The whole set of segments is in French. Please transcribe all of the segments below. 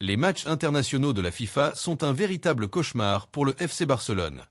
Les matchs internationaux de la FIFA sont un véritable cauchemar pour le FC Barcelone.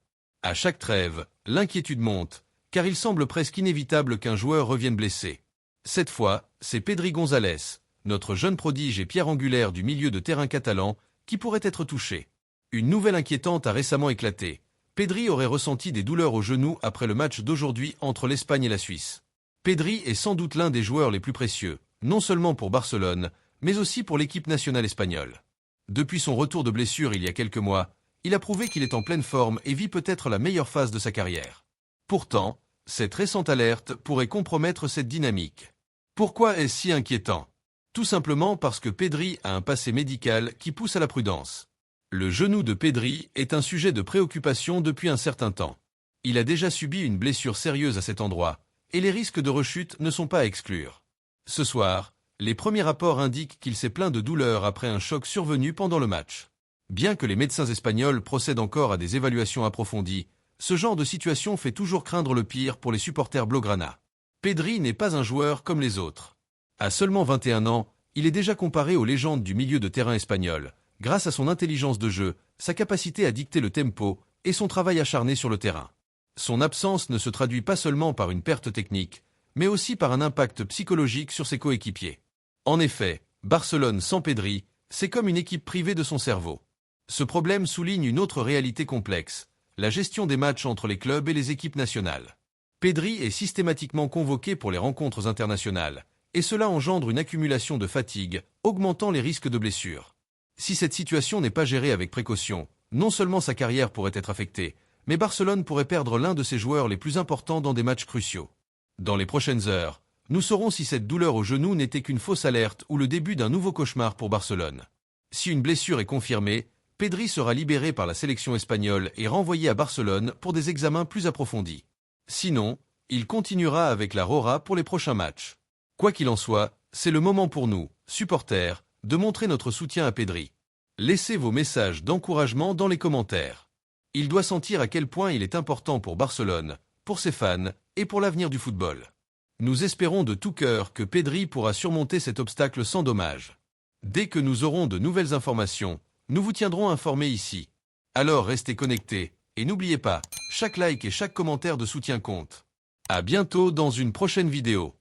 À chaque trêve, l'inquiétude monte, car il semble presque inévitable qu'un joueur revienne blessé. Cette fois, c'est Pedri González, notre jeune prodige et pierre angulaire du milieu de terrain catalan, qui pourrait être touché. Une nouvelle inquiétante a récemment éclaté. Pedri aurait ressenti des douleurs au genou après le match d'aujourd'hui entre l'Espagne et la Suisse. Pedri est sans doute l'un des joueurs les plus précieux, non seulement pour Barcelone, mais aussi pour l'équipe nationale espagnole. Depuis son retour de blessure il y a quelques mois, il a prouvé qu'il est en pleine forme et vit peut-être la meilleure phase de sa carrière. Pourtant, cette récente alerte pourrait compromettre cette dynamique. Pourquoi est-ce si inquiétant? Tout simplement parce que Pedri a un passé médical qui pousse à la prudence. Le genou de Pedri est un sujet de préoccupation depuis un certain temps. Il a déjà subi une blessure sérieuse à cet endroit, et les risques de rechute ne sont pas à exclure. Ce soir, les premiers rapports indiquent qu'il s'est plaint de douleurs après un choc survenu pendant le match. Bien que les médecins espagnols procèdent encore à des évaluations approfondies, ce genre de situation fait toujours craindre le pire pour les supporters blaugrana. Pedri n'est pas un joueur comme les autres. À seulement 21 ans, il est déjà comparé aux légendes du milieu de terrain espagnol, grâce à son intelligence de jeu, sa capacité à dicter le tempo et son travail acharné sur le terrain. Son absence ne se traduit pas seulement par une perte technique, mais aussi par un impact psychologique sur ses coéquipiers. En effet, Barcelone sans Pedri, c'est comme une équipe privée de son cerveau. Ce problème souligne une autre réalité complexe, la gestion des matchs entre les clubs et les équipes nationales. Pedri est systématiquement convoqué pour les rencontres internationales, et cela engendre une accumulation de fatigue, augmentant les risques de blessures. Si cette situation n'est pas gérée avec précaution, non seulement sa carrière pourrait être affectée, mais Barcelone pourrait perdre l'un de ses joueurs les plus importants dans des matchs cruciaux. Dans les prochaines heures, nous saurons si cette douleur au genou n'était qu'une fausse alerte ou le début d'un nouveau cauchemar pour Barcelone. Si une blessure est confirmée, Pedri sera libéré par la sélection espagnole et renvoyé à Barcelone pour des examens plus approfondis. Sinon, il continuera avec la Roja pour les prochains matchs. Quoi qu'il en soit, c'est le moment pour nous, supporters, de montrer notre soutien à Pedri. Laissez vos messages d'encouragement dans les commentaires. Il doit sentir à quel point il est important pour Barcelone, pour ses fans et pour l'avenir du football. Nous espérons de tout cœur que Pedri pourra surmonter cet obstacle sans dommage. Dès que nous aurons de nouvelles informations, nous vous tiendrons informés ici. Alors restez connectés, et n'oubliez pas, chaque like et chaque commentaire de soutien compte. À bientôt dans une prochaine vidéo.